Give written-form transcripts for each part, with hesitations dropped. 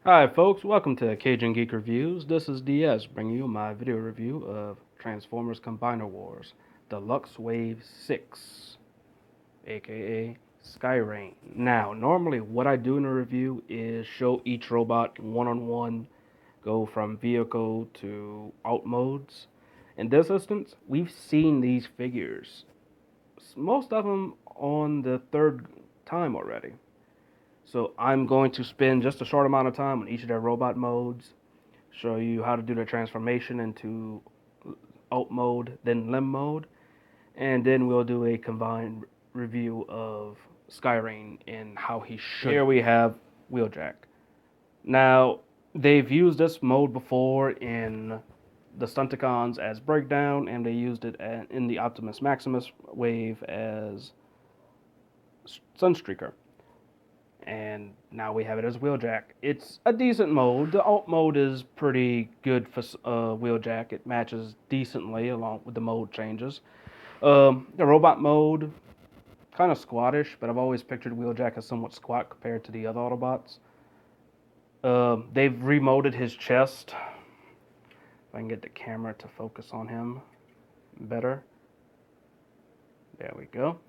Hi folks, welcome to Cajun Geek Reviews. This is DS bringing you my video review of Transformers Combiner Wars Deluxe Wave 6, aka Skyrain. Now, normally what I do in a review is show each robot one-on-one, go from vehicle to alt modes. In this instance, we've seen these figures, most of them on the third time already. So I'm going to spend just a short amount of time on each of their robot modes, show you how to do their transformation into alt mode, then limb mode, and then we'll do a combined review of Skyrain and how he should. Here we have Wheeljack. Now, they've used this mode before in the Stunticons as Breakdown, and they used it in the Optimus Maximus wave as Sunstreaker. And now we have it as Wheeljack. It's a decent mode. The alt mode is pretty good for Wheeljack. It matches decently along with the mode changes. The robot mode, kind of squattish, but I've always pictured Wheeljack as somewhat squat compared to the other Autobots. They've remoded his chest. If I can get the camera to focus on him better. There we go.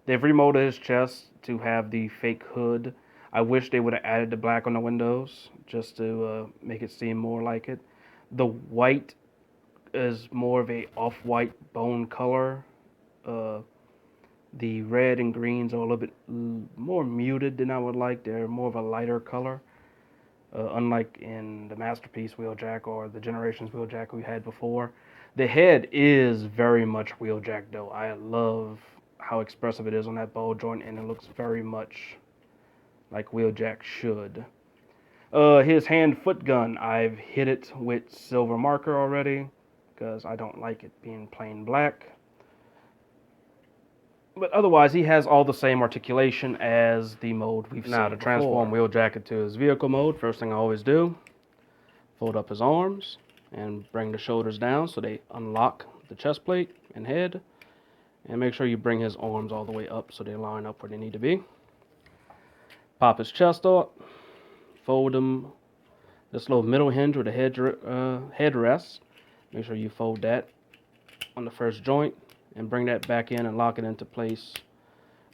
They've remolded his chest to have the fake hood. I wish they would have added the black on the windows just to make it seem more like it. The white is more of a off-white bone color. The red and greens are a little bit more muted than I would like. They're more of a lighter color, unlike in the Masterpiece Wheeljack or the Generations Wheeljack we had before. The head is very much Wheeljack though. I love how expressive it is on that ball joint, and it looks very much like Wheeljack should. His hand-foot gun, I've hit it with silver marker already because I don't like it being plain black. But otherwise, he has all the same articulation as the mode we've seen before. Now, to transform Wheeljack into his vehicle mode, first thing I always do, fold up his arms and bring the shoulders down so they unlock the chest plate and head. And make sure you bring his arms all the way up so they line up where they need to be. Pop his chest up, fold him, this little middle hinge where the head rests. Make sure you fold that on the first joint and bring that back in and lock it into place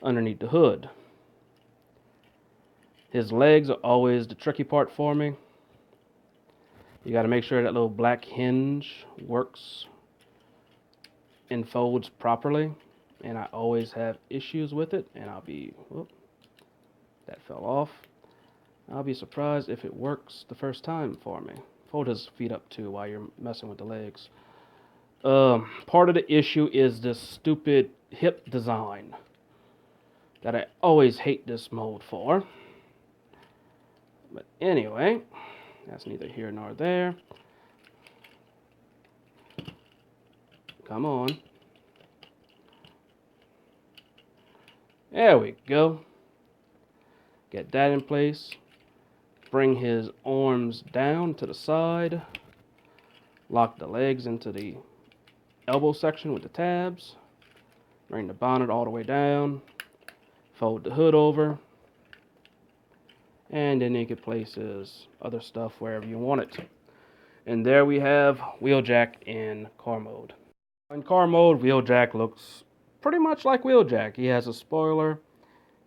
underneath the hood. His legs are always the tricky part for me. You got to make sure that little black hinge works and folds properly, and I always have issues with it, and that fell off. I'll be surprised if it works the first time for me. Fold his feet up too while you're messing with the legs. Part of the issue is this stupid hip design that I always hate this mode for. But anyway, that's neither here nor there. Come on. There we go. Get that in place. Bring his arms down to the side. Lock the legs into the elbow section with the tabs. Bring the bonnet all the way down. Fold the hood over. And then you can place his other stuff wherever you want it. And there we have Wheeljack in car mode. In car mode, Wheeljack looks pretty much like Wheeljack. He has a spoiler.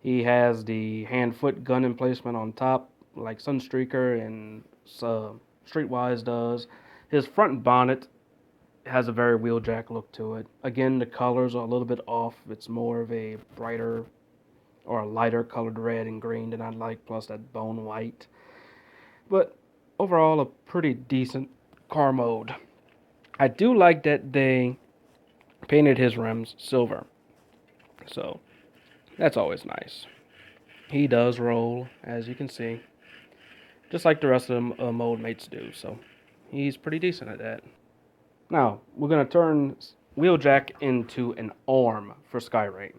He has the hand-foot gun emplacement on top, like Sunstreaker and Streetwise does. His front bonnet has a very Wheeljack look to it. Again, the colors are a little bit off. It's more of a brighter or a lighter colored red and green than I'd like, plus that bone white. But overall, a pretty decent car mode. I do like that they painted his rims silver. So that's always nice. He does roll, as you can see, just like the rest of the mode mates do. So he's pretty decent at that. Now, we're going to turn Wheeljack into an arm for Skyrain.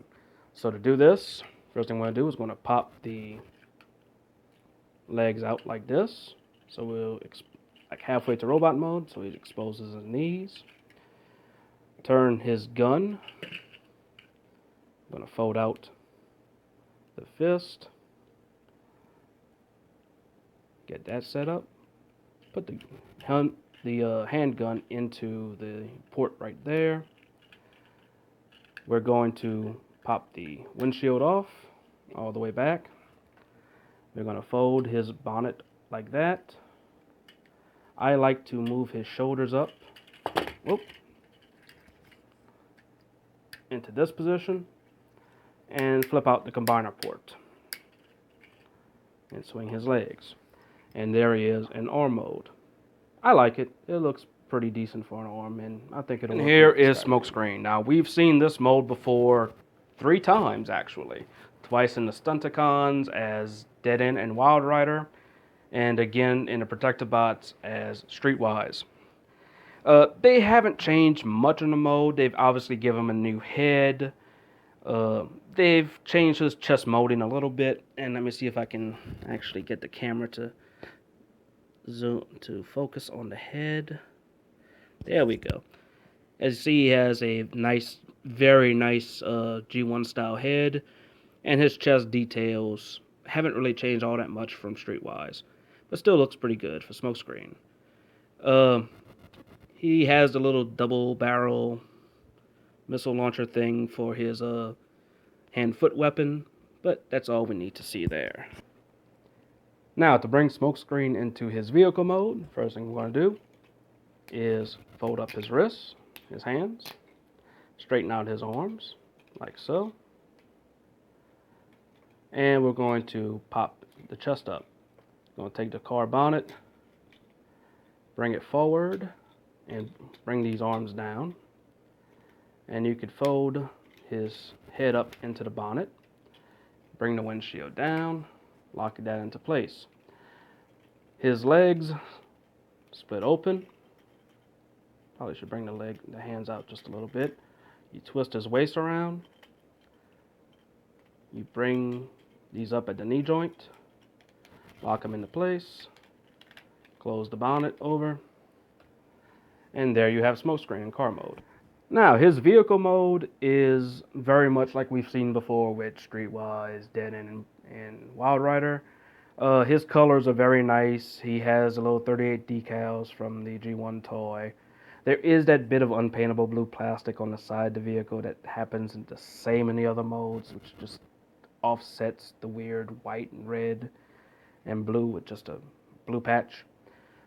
So to do this, first thing I'm going to do is going to pop the legs out like this. So we'll like halfway to robot mode, so he exposes his knees. Turn his gun. I'm going to fold out the fist. Get that set up. Put the handgun into the port right there. We're going to pop the windshield off all the way back. We're going to fold his bonnet like that. I like to move his shoulders up into this position and flip out the combiner port and swing his legs. And there he is in arm mode. I like it. It looks pretty decent for an arm, and I think it'll work. And here is Smokescreen. Now, we've seen this mode before 3 times, actually. Twice in the Stunticons as Dead End and Wild Rider, and again in the Protectobots as Streetwise. They haven't changed much in the mode. They've obviously given him a new head. They've changed his chest molding a little bit, and let me see if I can actually get the camera to zoom to focus on the head. There we go. As you see, he has a nice, very nice G1 style head, and his chest details haven't really changed all that much from Streetwise, but still looks pretty good for Smokescreen. He has the little double barrel missile launcher thing for his hand-foot weapon, but that's all we need to see there. Now, to bring Smokescreen into his vehicle mode, first thing we're going to do is fold up his wrists, his hands, straighten out his arms, like so. And we're going to pop the chest up. We're going to take the car bonnet, bring it forward, and bring these arms down. And you could fold his head up into the bonnet, bring the windshield down, lock that into place. His legs split open. Probably should bring the hands out just a little bit. You twist his waist around. You bring these up at the knee joint, lock them into place, close the bonnet over, and there you have Smokescreen in car mode. Now, his vehicle mode is very much like we've seen before with Streetwise, Dead End, and Wild Rider. His colors are very nice. He has a little 38 decals from the G1 toy. There is that bit of unpaintable blue plastic on the side of the vehicle that happens the same in the other modes, which just offsets the weird white and red and blue with just a blue patch.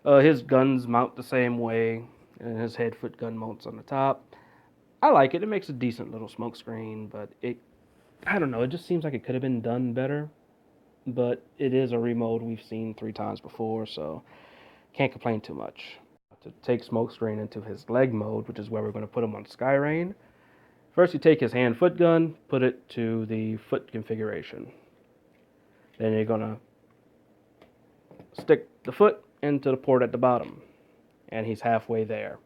His guns mount the same way, and his head-foot gun mounts on the top. I like it. It makes a decent little Smokescreen, but I don't know, it just seems like it could have been done better. But it is a remode we've seen 3 times before, so can't complain too much. To take Smokescreen into his leg mode, which is where we're going to put him on Skyrain, first you take his hand-foot gun, put it to the foot configuration. Then you're going to stick the foot into the port at the bottom, and he's halfway there.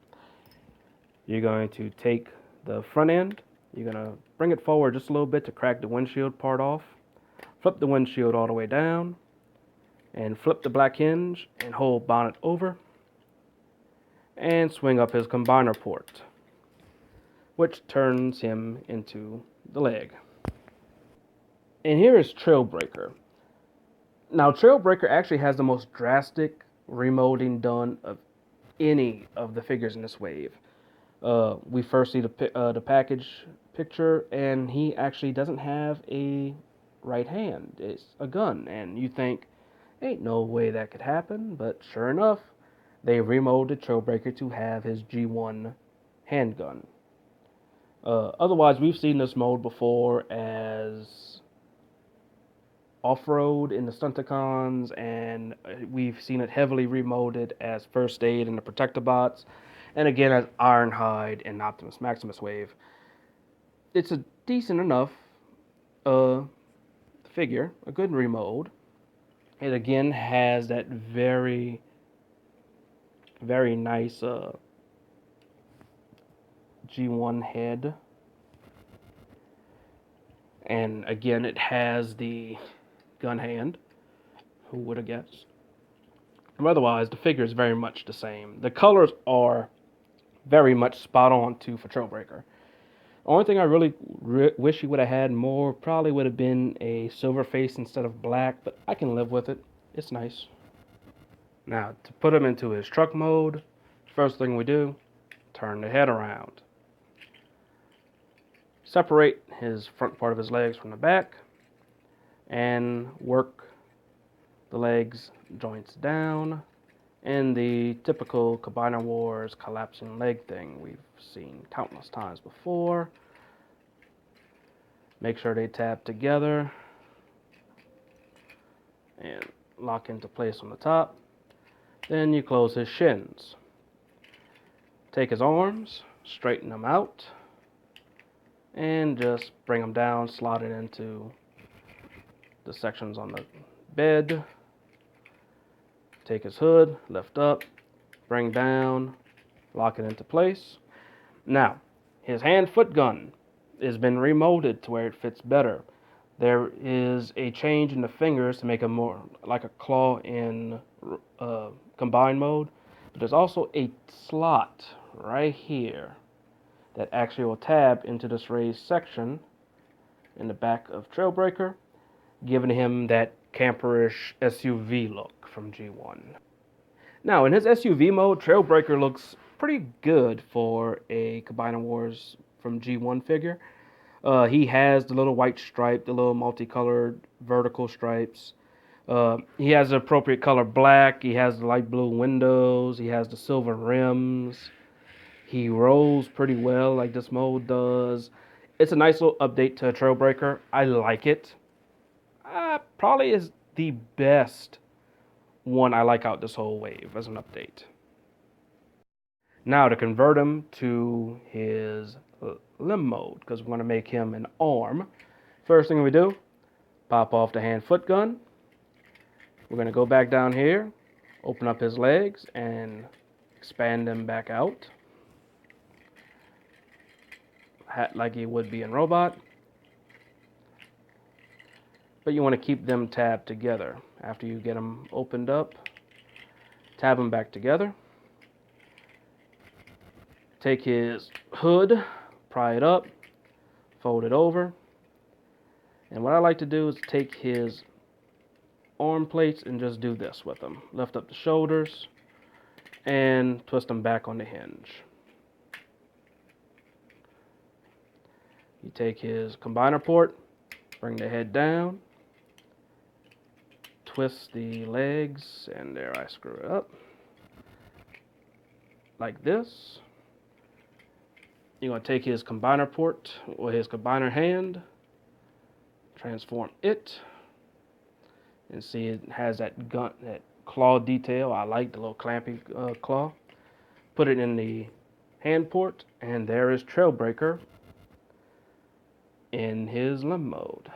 You're going to take the front end, you're going to bring it forward just a little bit to crack the windshield part off, flip the windshield all the way down, and flip the black hinge and hold bonnet over, and swing up his combiner port, which turns him into the leg. And here is Trailbreaker. Now, Trailbreaker actually has the most drastic remolding done of any of the figures in this wave. We first see the package picture, and he actually doesn't have a right hand. It's a gun, and you think, ain't no way that could happen, but sure enough, they remolded Trailbreaker to have his G1 handgun. Otherwise, we've seen this mode before as off-road in the Stunticons, and we've seen it heavily remolded as First Aid in the Protectobots, and again as Ironhide in Optimus Maximus Wave. It's a decent enough figure, a good remold. It again has that very, very nice G1 head. And again, it has the gun hand. Who would have guessed? But otherwise, the figure is very much the same. The colors are very much spot on too for Trailbreaker. The only thing I really wish he would have had more probably would have been a silver face instead of black, but I can live with it. It's nice. Now, to put him into his truck mode, first thing we do, turn the head around. Separate his front part of his legs from the back and work the legs joints down in the typical Combiner Wars collapsing leg thing we've seen countless times before. Make sure they tab together and lock into place on the top. Then you close his shins. Take his arms, straighten them out, and just bring them down, slot it into the sections on the bed. Take his hood, lift up, bring down, lock it into place. Now, his hand-foot gun has been remolded to where it fits better. There is a change in the fingers to make him more like a claw in combined mode. But there's also a slot right here that actually will tab into this raised section in the back of Trailbreaker, giving him that camperish SUV look from G1. Now, in his SUV mode, Trailbreaker looks pretty good for a Combiner Wars from G1 figure. He has the little white stripe, the little multicolored vertical stripes. He has the appropriate color black. He has the light blue windows. He has the silver rims. He rolls pretty well like this mode does. It's a nice little update to Trailbreaker. I like it. Probably is the best one I like out this whole wave as an update. Now to convert him to his limb mode, because we're going to make him an arm. First thing we do, pop off the hand-foot gun. We're going to go back down here, open up his legs, and expand them back out. Like he would be in Robot. But you want to keep them tabbed together. After you get them opened up, tab them back together. Take his hood, pry it up, fold it over. And what I like to do is take his arm plates and just do this with them. Lift up the shoulders and twist them back on the hinge. You take his combiner port, bring the head down, twist the legs, and there I screw it up, like this. You're going to take his combiner port or his combiner hand, transform it, and see it has that gun, that claw detail. I like the little clampy claw. Put it in the hand port, and there is Trailbreaker in his limb mode.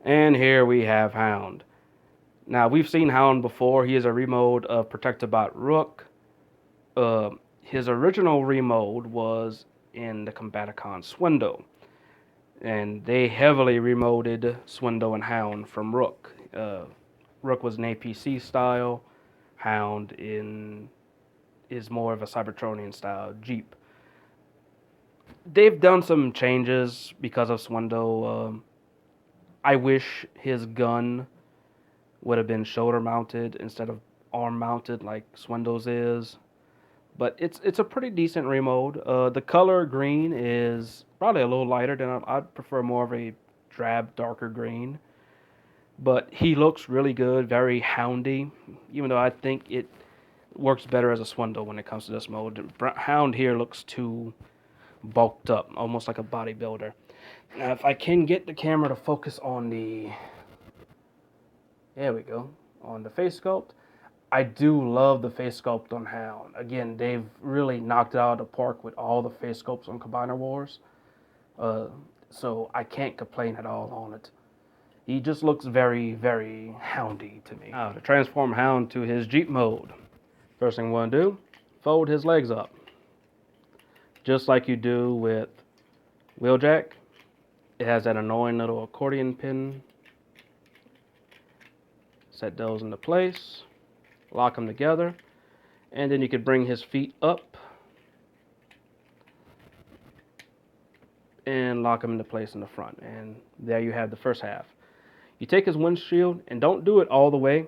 And here we have Hound. Now, we've seen Hound before. He is a remode of Protectobot Rook. His original remode was in the Combaticon Swindle. And they heavily remoded Swindle and Hound from Rook. Rook was an APC style. Hound is more of a Cybertronian style Jeep. They've done some changes because of Swindle. I wish his gun would have been shoulder mounted instead of arm mounted like Swindle's is. But it's a pretty decent remode. The color green is probably a little lighter than I'd prefer more of a drab, darker green. But he looks really good, very houndy, even though I think it works better as a Swindle when it comes to this mode. Hound here looks too bulked up, almost like a bodybuilder. Now, if I can get the camera to focus on there we go, on the face sculpt. I do love the face sculpt on Hound. Again, they've really knocked it out of the park with all the face sculpts on Combiner Wars. So I can't complain at all on it. He just looks very, very houndy to me. Now, to transform Hound to his Jeep mode, first thing we want to do, fold his legs up. Just like you do with Wheeljack. It has that annoying little accordion pin. Set those into place. Lock them together, and then you could bring his feet up and lock them into place in the front, and there you have the first half. You take his windshield and don't do it all the way.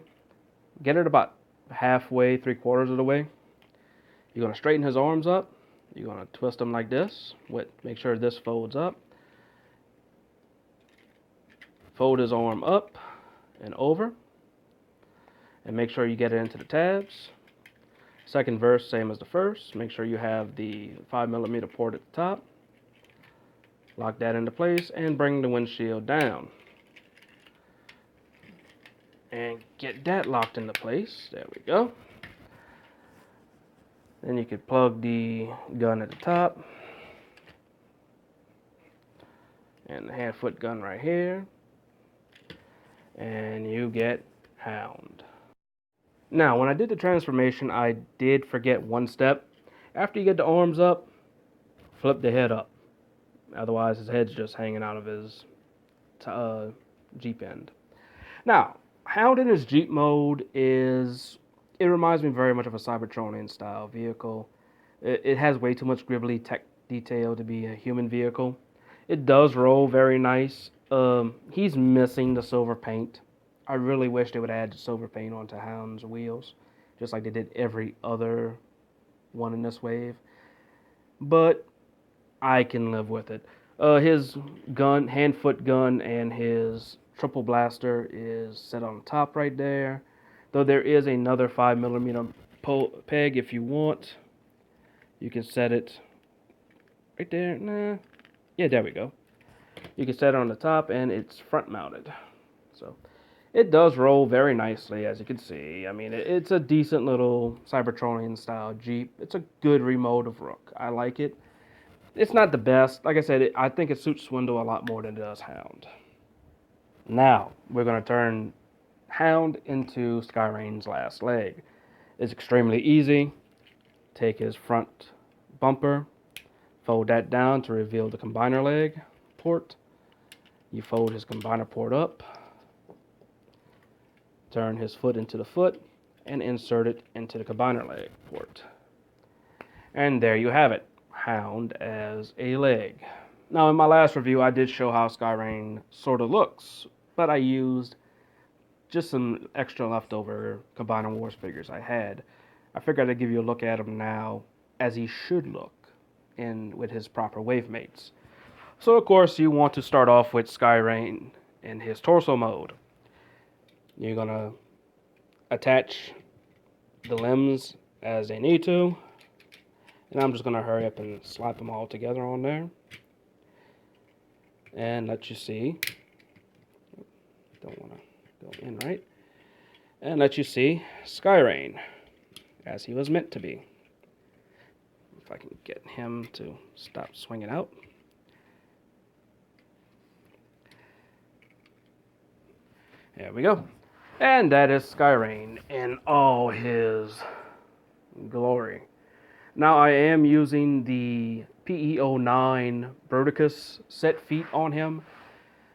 get it about halfway, 3/4 of the way. You're going to straighten his arms up. You're going to twist them like this. Make sure this folds up. Fold his arm up and over. And make sure you get it into the tabs. Second verse, same as the first. Make sure you have the 5mm port at the top. Lock that into place and bring the windshield down. And get that locked into place. There we go. Then you could plug the gun at the top. And the hand-foot gun right here. And you get Hound. Now, when I did the transformation, I did forget one step. After you get the arms up, flip the head up. Otherwise, his head's just hanging out of his Jeep end. Now, Hound in his Jeep mode it reminds me very much of a Cybertronian style vehicle. It has way too much gribbly tech detail to be a human vehicle. It does roll very nice. He's missing the silver paint. I really wish they would add the silver paint onto Hound's wheels, just like they did every other one in this wave. But I can live with it. His gun, hand-foot gun, and his triple blaster is set on top right there. Though there is another 5mm peg if you want. You can set it right there. Nah. Yeah, there we go. You can set it on the top, and it's front-mounted. So it does roll very nicely, as you can see. I mean, it's a decent little Cybertronian-style Jeep. It's a good remote of Rook. I like it. It's not the best. Like I said, I think it suits Swindle a lot more than it does Hound. Now, we're going to turn Hound into Skyrain's last leg. It's extremely easy. Take his front bumper, fold that down to reveal the combiner leg port. You fold his combiner port up, turn his foot into the foot, and insert it into the combiner leg port. And there you have it, Hound as a leg. Now, in my last review, I did show how Skyrain sort of looks, but I used just some extra leftover Combiner Wars figures I had. I figured I'd give you a look at him now as he should look with his proper wave mates. So, of course, you want to start off with Skyrain in his torso mode. You're going to attach the limbs as they need to. And I'm just going to hurry up and slap them all together on there. And let you see. Don't want to go in right. And let you see Skyrain as he was meant to be. If I can get him to stop swinging out. There we go. And that is Skyrain in all his glory. Now I am using the PE09 Bruticus set feet on him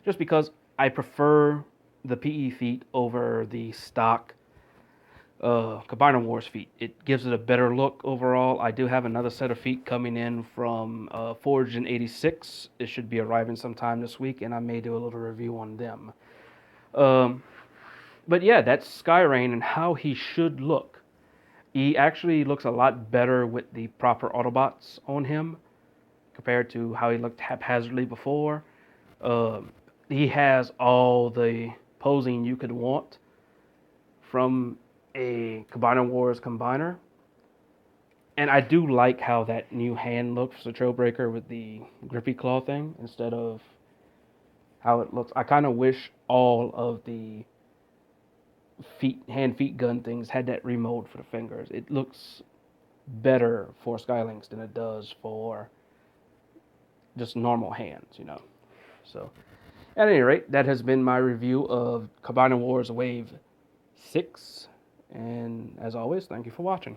just because I prefer the PE feet over the stock Combiner Wars feet. It gives it a better look overall. I do have another set of feet coming in from Forged in 86. It should be arriving sometime this week, and I may do a little review on them. But yeah, that's Skyrain and how he should look. He actually looks a lot better with the proper Autobots on him compared to how he looked haphazardly before. He has all the posing you could want from a Combiner Wars combiner. And I do like how that new hand looks, the Trailbreaker with the grippy claw thing instead of how it looks. I kind of wish all of the hand-feet gun things had that remote for the fingers. It looks better for Skylinks than it does for just normal hands, you know. So, at any rate, that has been my review of Combiner Wars Wave 6. And as always, thank you for watching.